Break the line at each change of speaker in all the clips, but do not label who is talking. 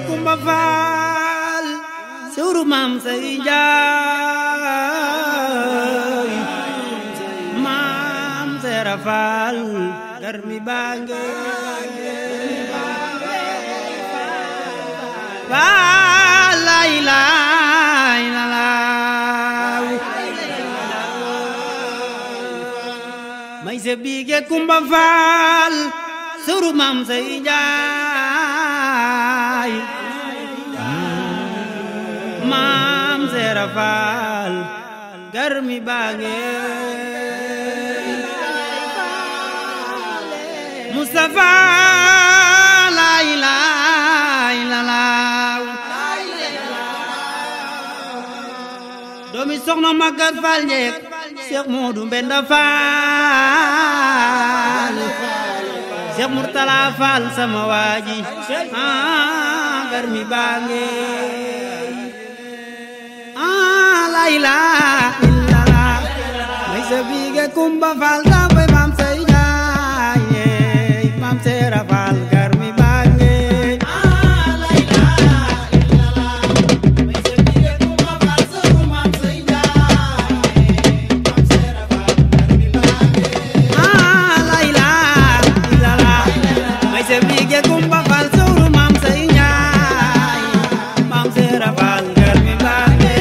Kumba Faal suru maam say Njaay maam Seera Faal garmi baange Faal la ilaha illallah may se bige Kumba Faal suru maam say Njaay maam Seera Faal garmi baange Mustafa la ilaha illallah doomi soxna Magat Faal njek Cheikh Modou Mbenda Faal Cheikh Murtala Faal sama waaji garmi baange la ilaha illallah may sa bige Kumba Faal sampai maam say Njaay maam Seera Faal garmi baange la ilaha illallah may sa bige Kumba Faal suru maam say Njaay maam Seera Faal garmi baange la ilaha illallah may sa bige Kumba Faal suru maam say Njaay maam Seera Faal garmi baange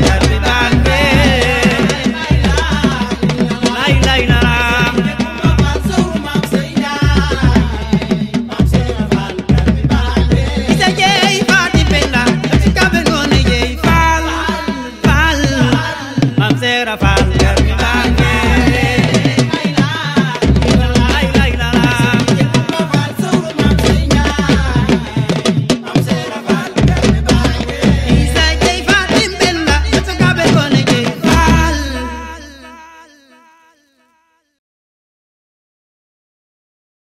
garmi bande lay lay la isa jey fati penda sikabe ngone jey fal fal mam sera fal